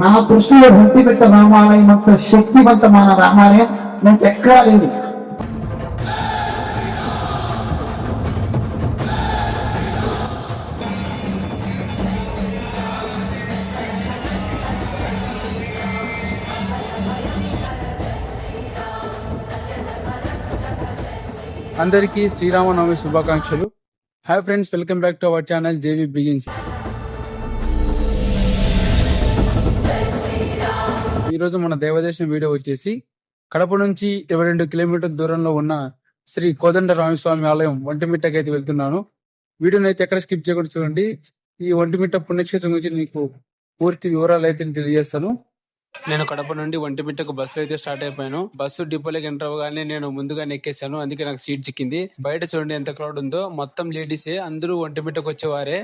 నా దృష్టిలో ఒంటిమిట్ట రామాలయం అంత శక్తివంతమైన రామాలయం నాకు ఎక్కడా లేదు. అందరికీ శ్రీరామనవమి శుభాకాంక్షలు. Hi friends, welcome back to our channel JV begins. ఈరోజు మన దేవదేశం వీడియో వచ్చేసి కడప నుంచి 22 కిలోమీటర్ల దూరంలో ఉన్న శ్రీ కోదండరామస్వామి ఆలయం ఒంటిమిట్టకి అయితే వెళ్తున్నాను. వీడియోని అయితే ఎక్కడ స్కిప్ చేయకుండా చూడండి. ఈ ఒంటిమిట్ట పుణ్యక్షేత్రం గురించి మీకు పూర్తి వివరాలు అయితే తెలియజేస్తాను. నేను కడప నుండి ఒంటిమిట్టకు బస్సు అయితే స్టార్ట్ అయిపోయాను. బస్సు డిపోలోకి ఎంటర్ అవ్వగానే నేను ముందుగానే ఎక్కేసాను, అందుకే నాకు సీట్ చిక్కింది. బయట చూడండి ఎంత క్రౌడ్ ఉందో, మొత్తం లేడీసే, అందరూ ఒంటిమిట్టకు వచ్చేవారే.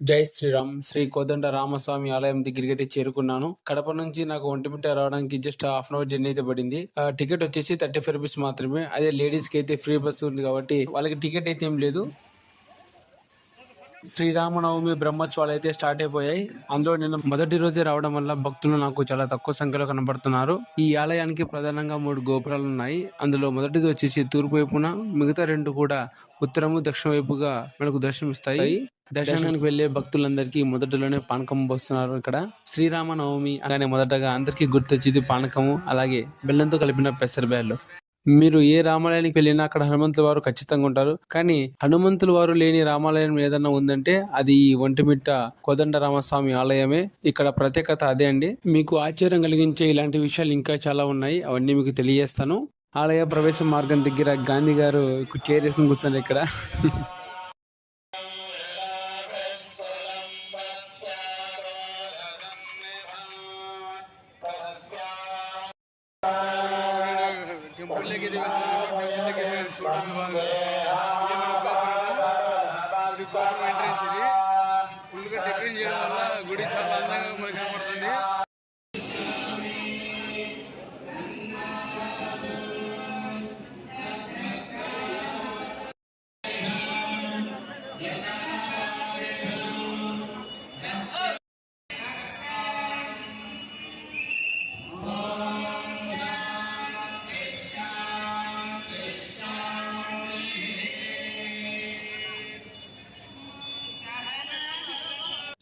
జై శ్రీరామ్. శ్రీ కోదండ రామస్వామి ఆలయం దగ్గరికి అయితే చేరుకున్నాను. కడప నుంచి నాకు ఒంటిమిట్ట రావడానికి just half an hour journey అయితే పడింది. టికెట్ వచ్చేసి 35 రూపీస్ మాత్రమే. అదే లేడీస్ కి అయితే ఫ్రీ బస్సు ఉంది కాబట్టి వాళ్ళకి టికెట్ అయితే ఏం లేదు. శ్రీరామనవమి బ్రహ్మోత్సవాలు అయితే స్టార్ట్ అయిపోయాయి. అందులో నేను మొదటి రోజే రావడం వల్ల భక్తులు నాకు చాలా తక్కువ సంఖ్యలో కనబడుతున్నారు. ఈ ఆలయానికి ప్రధానంగా 3 గోపురాలు ఉన్నాయి. అందులో మొదటిది వచ్చేసి తూర్పు వైపున, మిగతా 2 కూడా ఉత్తరము దక్షిణ వైపుగా మనకు దర్శనమిస్తాయి. దర్శనానికి వెళ్లే భక్తులందరికీ మొదటిలోనే పానకం పోస్తున్నారు. ఇక్కడ శ్రీరామనవమి అలానే మొదటగా అందరికీ గుర్తొచ్చేది పానకము, అలాగే బెల్లంతో కలిపిన పెసరబ్యాళ్ళు. మీరు ఏ రామాలయానికి వెళ్ళినా అక్కడ హనుమంతుల వారు ఖచ్చితంగా ఉంటారు. కానీ హనుమంతుల వారు లేని రామాలయం ఏదన్నా ఉందంటే అది ఈ ఒంటిమిట్ట కోదండరామస్వామి ఆలయమే. ఇక్కడ ప్రత్యేకత అదే అండి. మీకు ఆశ్చర్యం కలిగించే ఇలాంటి విషయాలు ఇంకా చాలా ఉన్నాయి, అవన్నీ మీకు తెలియజేస్తాను. ఆలయ ప్రవేశ మార్గం దగ్గర గాంధీ గారు చైర్ వేసుకుని కూర్చున్నారు ఇక్కడ. ఫుల్గా డెకరేట్ చేయడం వల్ల గుడి చాలా అందంగా మనకు కనబడుతుంది.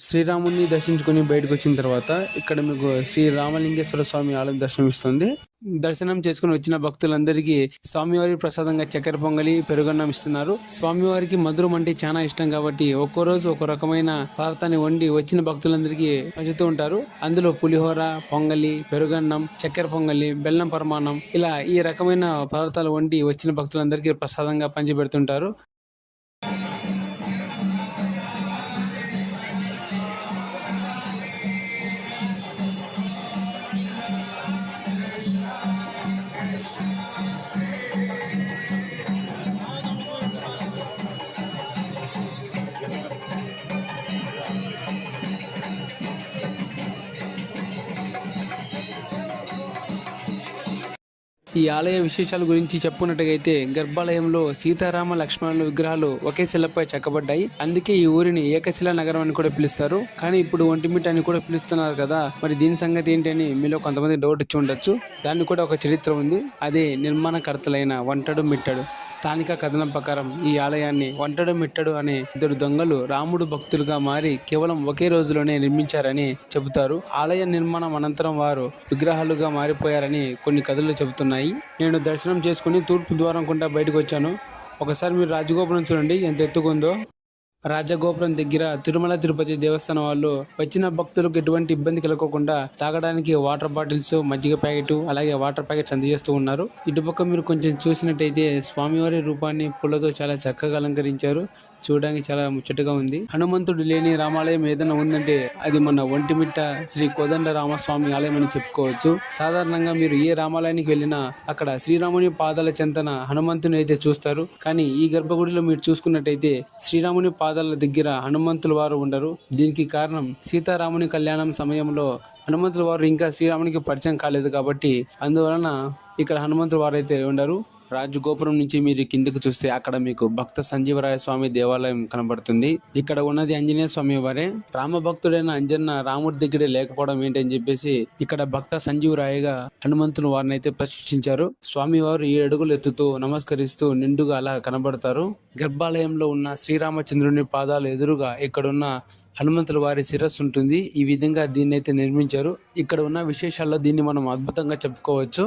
శ్రీరాముని దర్శించుకుని బయటకు వచ్చిన తర్వాత ఇక్కడ మీకు శ్రీ రామలింగేశ్వర స్వామి ఆలయం దర్శనమిస్తుంది. దర్శనం చేసుకుని వచ్చిన భక్తులందరికీ స్వామివారి ప్రసాదంగా చక్కెర పొంగలి, పెరుగన్నం ఇస్తున్నారు. స్వామివారికి మధురం అంటే చాలా ఇష్టం కాబట్టి ఒక్కో రోజు ఒక రకమైన పదార్థాన్ని వండి వచ్చిన భక్తులందరికీ పంచుతూ ఉంటారు. అందులో పులిహోర, పొంగలి, పెరుగన్నం, చక్కెర పొంగలి, బెల్లం పరమాన్నం, ఇలా ఈ రకమైన పదార్థాలు వండి వచ్చిన భక్తులందరికీ ప్రసాదంగా పంచిపెడుతుంటారు. ఈ ఆలయ విశేషాల గురించి చెప్పుకున్నట్టుగైతే గర్భాలయంలో సీతారామ లక్ష్మణుల విగ్రహాలు ఒకే శిలపై చెక్కబడ్డాయి. అందుకే ఈ ఊరిని ఏకశిలా నగరం అని కూడా పిలుస్తారు. కానీ ఇప్పుడు ఒంటిమిట్ట అని కూడా పిలుస్తున్నారు కదా, మరి దీని సంగతి ఏంటి అని మీలో కొంతమంది డౌట్ వచ్చి ఉండొచ్చు. దానికి కూడా ఒక చరిత్ర ఉంది. అదే నిర్మాణకర్తలైన వంటడు మిట్టడు. స్థానిక కథనం ప్రకారం ఈ ఆలయాన్ని వంటడు మిట్టడు అనే 2 దొంగలు రాముడు భక్తులుగా మారి కేవలం ఒకే రోజులోనే నిర్మించారని చెబుతారు. ఆలయ నిర్మాణం అనంతరం వారు విగ్రహాలుగా మారిపోయారని కొన్ని కథలు చెబుతున్నాయి. నేను దర్శనం చేసుకుని తూర్పు ద్వారం గుండా బయటకు వచ్చాను. ఒకసారి మీరు రాజగోపురం చూడండి ఎంత ఎత్తుకుందో. రాజగోపురం దగ్గర తిరుమల తిరుపతి దేవస్థానం వాళ్ళు వచ్చిన భక్తులకు ఎటువంటి ఇబ్బంది కలగకుండా తాగడానికి వాటర్ బాటిల్స్, మజ్జిగ ప్యాకెట్, అలాగే వాటర్ ప్యాకెట్స్ అందజేస్తూ ఉన్నారు. ఇటుపక్క మీరు కొంచెం చూసినట్టయితే స్వామివారి రూపాన్ని పూలతో చాలా చక్కగా అలంకరించారు. చూడడానికి చాలా ముచ్చటగా ఉంది. హనుమంతుడు లేని రామాలయం ఏదైనా ఉందంటే అది మన ఒంటిమిట్ట శ్రీ కోదండ రామస్వామి ఆలయం అని చెప్పుకోవచ్చు. సాధారణంగా మీరు ఏ రామాలయానికి వెళ్ళినా అక్కడ శ్రీరాముని పాదాల చెంతన హనుమంతుని అయితే చూస్తారు. కానీ ఈ గర్భగుడిలో మీరు చూసుకున్నట్టయితే శ్రీరాముని పాదాల దగ్గర హనుమంతుల వారు ఉండరు. దీనికి కారణం సీతారాముని కళ్యాణం సమయంలో హనుమంతుల వారు ఇంకా శ్రీరామునికి పరిచయం కాలేదు కాబట్టి అందువలన ఇక్కడ హనుమంతుల వారు అయితే ఉండరు. రాజగోపురం నుంచి మీరు కిందకు చూస్తే అక్కడ మీకు భక్త సంజీవరాయ స్వామి దేవాలయం కనబడుతుంది. ఇక్కడ ఉన్నది ఆంజనేయ స్వామి వారే. రామ భక్తుడైన అంజన్న రాముడి దగ్గరే లేకపోవడం ఏంటని చెప్పేసి ఇక్కడ భక్త సంజీవరాయగా హనుమంతుని వారిని అయితే ప్రశ్నించారు. స్వామివారు 7 అడుగులు ఎత్తుతూ నమస్కరిస్తూ నిండుగా అలా కనబడతారు. గర్భాలయంలో ఉన్న శ్రీరామచంద్రుని పాదాలు ఎదురుగా ఇక్కడున్న హనుమంతుల వారి శిరస్సు ఉంటుంది. ఈ విధంగా దీన్ని అయితే నిర్మించారు. ఇక్కడ ఉన్న విశేషాల్లో దీన్ని మనం అద్భుతంగా చెప్పుకోవచ్చు.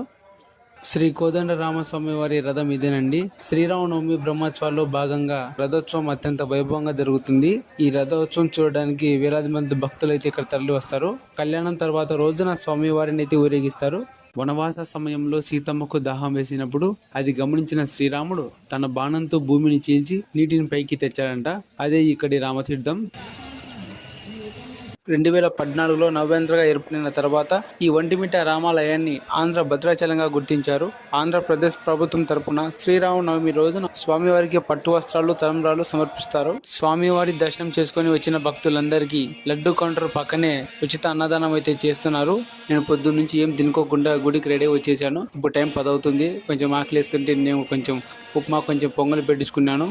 శ్రీ కోదండ రామస్వామి వారి రథం ఇదేనండి. శ్రీరామనవమి బ్రహ్మోత్సవాల్లో భాగంగా రథోత్సవం అత్యంత వైభవంగా జరుగుతుంది. ఈ రథోత్సవం చూడడానికి వేలాది మంది భక్తులు అయితే ఇక్కడ తరలి వస్తారు. కళ్యాణం తర్వాత రోజున స్వామి వారిని అయితే ఊరేగిస్తారు. వనవాస సమయంలో సీతమ్మకు దాహం వేసినప్పుడు అది గమనించిన శ్రీరాముడు తన బాణంతో భూమిని చీల్చి నీటిని పైకి తెచ్చాడంట. అదే ఇక్కడి రామతీర్థం. 2014లో నవేంద్రగా ఏర్పడిన తర్వాత ఈ ఒంటిమిట్ట రామాలయాన్ని ఆంధ్ర భద్రాచలంగా గుర్తించారు. ఆంధ్రప్రదేశ్ ప్రభుత్వం తరపున శ్రీరామనవమి రోజున స్వామివారికి పట్టు వస్త్రాలు, తలంబ్రాలు సమర్పిస్తారు. స్వామివారి దర్శనం చేసుకుని వచ్చిన భక్తులందరికీ లడ్డు కౌంటర్ పక్కనే ఉచిత అన్నదానం అయితే చేస్తున్నారు. నేను పొద్దున్న నుంచి ఏం తినుకోకుండా గుడికి రెడీ వచ్చేసాను. ఇప్పుడు టైం 10 అవుతుంది. కొంచెం ఆకలిస్తుంటే నేను కొంచెం ఉప్మా, కొంచెం పొంగల్ పెట్టించుకున్నాను.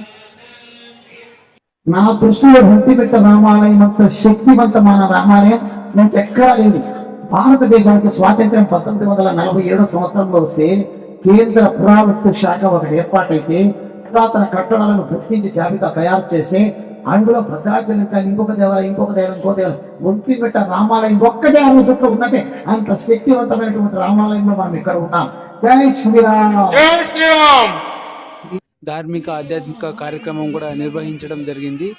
నా దృష్టిలో ఒంటిమిట్ట రామాలయం అంత శక్తివంతమైన రామాలయం నాకు ఎక్కడా లేదు. భారతదేశానికి స్వాతంత్ర్యం 1947 సంవత్సరంలో వస్తే కేంద్ర పురావస్తు శాఖ ఒకటి ఏర్పాటైతే పురాతన కట్టడాలను గుర్తించి జాబితా తయారు చేస్తే అందులో భద్రాచలం కానీ ఇంకొక దేవాలయం ఒంటిమిట్ట రామాలయం ఒక్కటే ఆ రోజుల్లో ఉందంటే అంత శక్తివంతమైనటువంటి రామాలయంలో మనం ఇక్కడ ఉన్నాం. జై శ్రీరామ్. జై శ్రీరామ్. ధార్మిక ఆధ్యాత్మిక కార్యక్రమం కూడా నిర్వహించడం జరిగింది.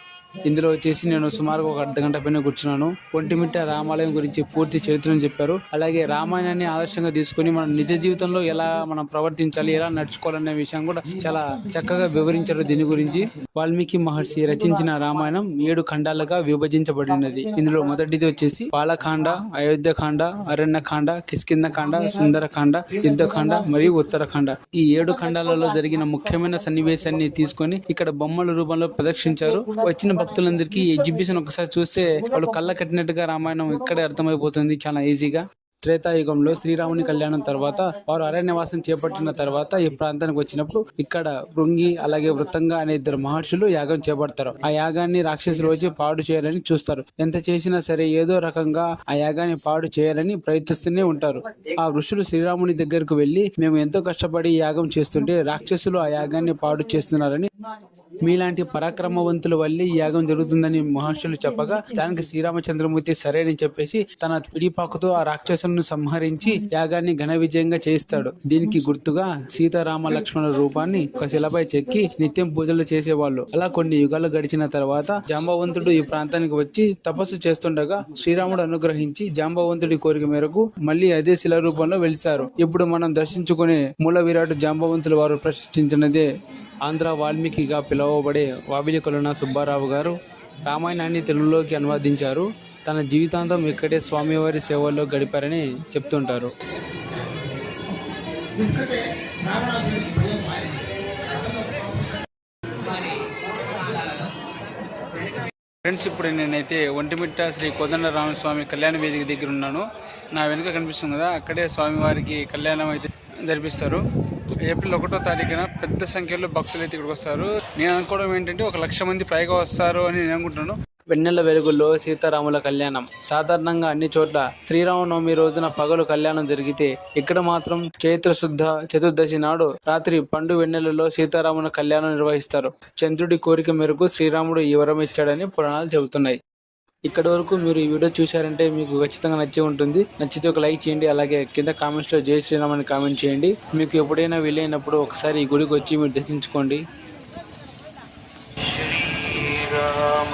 ఇందులో వచ్చేసి నేను సుమారుగా ఒక అర్ధగంట పైన కూర్చున్నాను. ఒంటిమిట్ట రామాలయం గురించి పూర్తి చరిత్రను చెప్పారు. అలాగే రామాయణాన్ని ఆదర్శంగా తీసుకుని మన నిజ జీవితంలో ఎలా మనం ప్రవర్తించాలి, ఎలా నడుచుకోవాలనే విషయం కూడా చాలా చక్కగా వివరించారు. దీని గురించి వాల్మీకి మహర్షి రచించిన రామాయణం 7 ఖండాలుగా విభజించబడినది. ఇందులో మొదటిది వచ్చేసి బాలకాండ, అయోధ్యకాండ, అరణ్యకాండ, కిష్కింధకాండ, సుందరకాండ, యుద్ధకాండ మరియు ఉత్తరకాండ. ఈ 7 ఖండాలలో జరిగిన ముఖ్యమైన సన్నివేశాన్ని తీసుకొని ఇక్కడ బొమ్మల రూపంలో ప్రదర్శించారు. వచ్చిన భక్తులందరికీ ఎగ్జిబిషన్ ఒకసారి చూస్తే వాళ్ళు కళ్ళ కట్టినట్టుగా రామాయణం ఇక్కడే అర్థమైపోతుంది చాలా ఈజీగా. త్రేతాయుగంలో శ్రీరాముని కళ్యాణం తర్వాత వారు అరణ్యవాసం చేపట్టిన తర్వాత ఈ ప్రాంతానికి వచ్చినప్పుడు ఇక్కడ భృంగి అలాగే వృత్తంగా అనే 2 మహర్షులు యాగం చేపడతారు. ఆ యాగాన్ని రాక్షసులు వచ్చి పాడు చేయాలని చూస్తారు. ఎంత చేసినా సరే ఏదో రకంగా ఆ యాగాన్ని పాడు చేయాలని ప్రయత్నిస్తూనే ఉంటారు. ఆ ఋషులు శ్రీరాముని దగ్గరకు వెళ్లి మేము ఎంతో కష్టపడి యాగం చేస్తుంటే రాక్షసులు ఆ యాగాన్ని పాడు చేస్తున్నారని, మీలాంటి పరాక్రమవంతుల వల్లే ఈ యాగం జరుగుతుందని మహర్షులు చెప్పగా దానికి శ్రీరామచంద్రమూర్తి సరేని చెప్పేసి తన పిడిపాకుతో ఆ రాక్షసులను సంహరించి యాగాన్ని ఘన విజయంగా చేయిస్తాడు. దీనికి గుర్తుగా సీతారామ లక్ష్మణ రూపాన్ని ఒక శిలపై చెక్కి నిత్యం పూజలు చేసేవాళ్ళు. అలా కొన్ని యుగాలు గడిచిన తర్వాత జాంబవంతుడు ఈ ప్రాంతానికి వచ్చి తపస్సు చేస్తుండగా శ్రీరాముడు అనుగ్రహించి జాంబవంతుడి కోరిక మేరకు మళ్ళీ అదే శిల రూపంలో వెలిశారు. ఇప్పుడు మనం దర్శించుకునే మూల విరాట్ జాంబవంతుల వారు ప్రశ్నించినదే ఆంధ్ర వాల్మీకిగా పిలువబడే వావిలి కొలన సుబ్బారావు గారు రామాయణాన్ని తెలుగులోకి అనువదించారు. తన జీవితాంతం ఇక్కడే స్వామివారి సేవల్లో గడిపారని చెప్తుంటారు. ఫ్రెండ్స్, ఇప్పుడు నేనైతే ఒంటిమిట్ట శ్రీ కోదండ రామస్వామి కళ్యాణ వేదిక దగ్గర ఉన్నాను. నా వెనుక కనిపిస్తుంది కదా, అక్కడే స్వామివారికి కళ్యాణం అయితే జరిపిస్తారు. ఏప్రిల్ 1వ తారీఖున పెద్ద సంఖ్యలో భక్తులు అయితే ఇక్కడికి వస్తారు. నేను అనుకోవడం ఏంటంటే 1,00,000 మంది పైగా వస్తారు అని నేను అనుకుంటున్నాను. వెన్నెల వెలుగుల్లో సీతారాముల కళ్యాణం. సాధారణంగా అన్ని చోట్ల శ్రీరామనవమి రోజున పగలు కళ్యాణం జరిగితే ఇక్కడ మాత్రం చైత్ర శుద్ధ చతుర్దశి నాడు రాత్రి పండు వెన్నెలలో సీతారాముల కళ్యాణం నిర్వహిస్తారు. చంద్రుడి కోరిక మేరకు శ్రీరాముడు ఈ వరం ఇచ్చాడని పురాణాలు చెబుతున్నాయి. ఇక్కడి వరకు మీరు ఈ వీడియో చూశారంటే మీకు ఖచ్చితంగా నచ్చి ఉంటుంది. నచ్చితే ఒక లైక్ చేయండి. అలాగే కింద కామెంట్స్లో జై శ్రీరామ్ అని కామెంట్ చేయండి. మీకు ఎప్పుడైనా వీలైనప్పుడు ఒకసారి ఈ గుడికి వచ్చి మీరు దర్శించుకోండి. శ్రీరామ